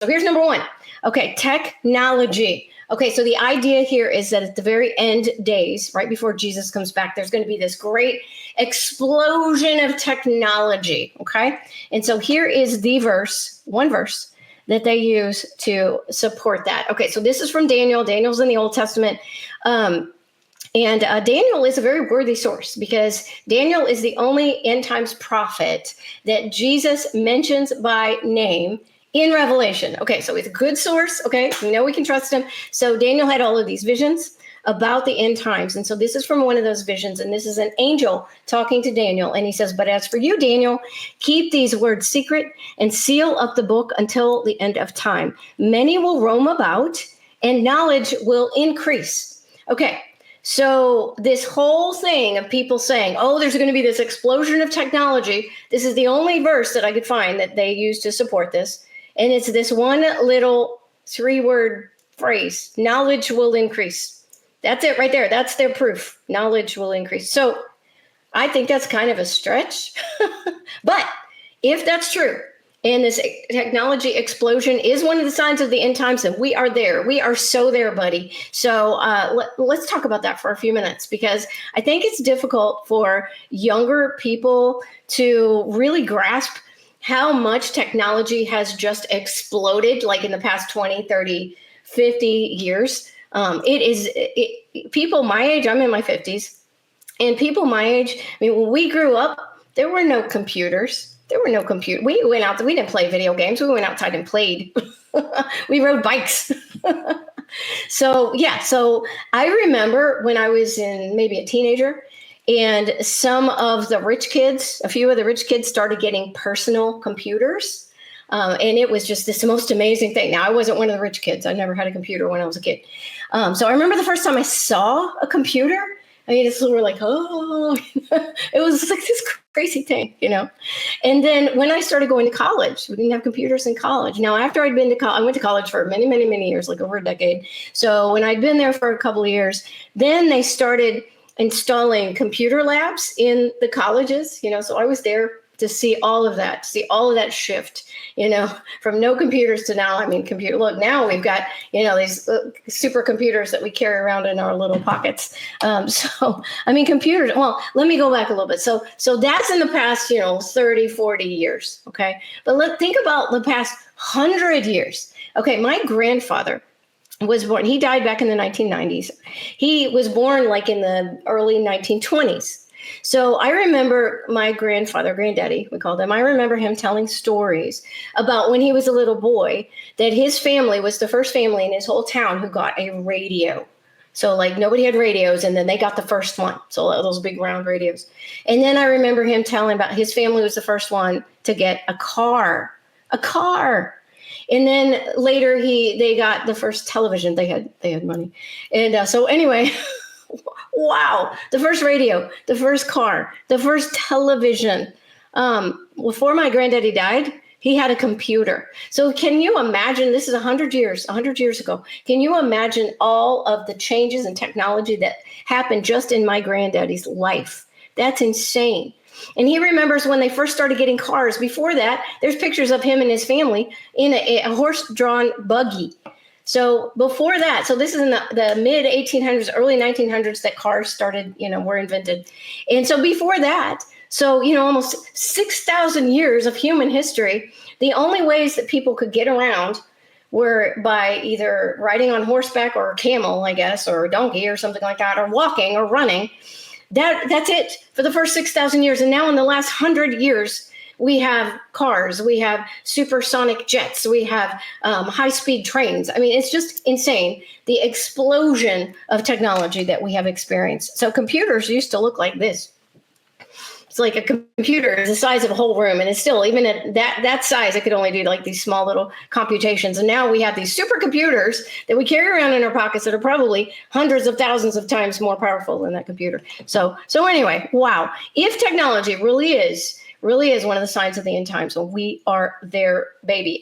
So here's number one. Okay, technology. Okay, so the idea here is that at the very end days, right before Jesus comes back, there's going to be this great explosion of technology. Okay, and so here is the verse, one verse that they use to support that. Okay, so this is from Daniel. Daniel's in the Old Testament. And Daniel is a very worthy source because Daniel is the only end times prophet that Jesus mentions by name in Revelation. Okay, so it's a good source. Okay, we know we can trust him. So Daniel had all of these visions about the end times. And so this is from one of those visions. And this is an angel talking to Daniel. And he says, but as for you, Daniel, keep these words secret and seal up the book until the end of time. Many will roam about and knowledge will increase. Okay. So this whole thing of people saying, oh, there's going to be this explosion of technology. This is the only verse that I could find that they use to support this. And it's this one little 3-word phrase, knowledge will increase. That's it right there. That's their proof. Knowledge will increase. So I think that's kind of a stretch. But if that's true, and this technology explosion is one of the signs of the end times, and we are there. We are so there, buddy. So let's talk about that for a few minutes, because I think it's difficult for younger people to really grasp how much technology has just exploded, like in the past 20, 30, 50 years. People my age, I'm in my 50s, and people my age, I mean, when we grew up, there were no computers. We went out, we didn't play video games. We went outside and played. We rode bikes. So I remember when I was maybe a teenager, and some of the rich kids, a few of the rich kids started getting personal computers. And it was just this most amazing thing. Now, I wasn't one of the rich kids. I never had a computer when I was a kid. So I remember the first time I saw a computer. I mean, it's we're like, oh, it was like this crazy thing, And then when I started going to college, we didn't have computers in college. Now, after I'd been to college, I went to college for many, many, many years, like over a decade. So when I'd been there for a couple of years, then they started installing computer labs in the colleges, So I was there to see all of that shift, from no computers to now. I mean, look, now we've got, these supercomputers that we carry around in our little pockets. Computers, well, let me go back a little bit. So that's in the past, 30, 40 years. Okay. But think about the past 100 years. Okay. My grandfather was born, he died back in the 1990s. He was born like in the early 1920s. So I remember my granddaddy, we called him, I remember him telling stories about when he was a little boy, that his family was the first family in his whole town who got a radio. So like nobody had radios, and then they got the first one. So those big round radios. And then I remember him telling about his family was the first one to get a car. And then later they got the first television. They had money. And so anyway, wow, the first radio, the first car, the first television. Before my granddaddy died, he had a computer. So can you imagine, this is 100 years ago. Can you imagine all of the changes in technology that happened just in my granddaddy's life? That's insane. And he remembers when they first started getting cars. Before that, there's pictures of him and his family in a horse-drawn buggy. So before that, so this is in the mid 1800s, early 1900s that cars started, were invented. And so before that, almost 6,000 years of human history, the only ways that people could get around were by either riding on horseback or a camel, I guess, or a donkey or something like that, or walking or running. That's it for the first 6,000 years. And now in the last 100 years, we have cars, we have supersonic jets, we have high-speed trains. I mean, it's just insane, the explosion of technology that we have experienced. So computers used to look like this. It's like a computer is the size of a whole room, and it's still, even at that size, it could only do like these small little computations. And now we have these supercomputers that we carry around in our pockets that are probably hundreds of thousands of times more powerful than that computer. So anyway, wow. If technology really is one of the signs of the end times, well, we are there, baby.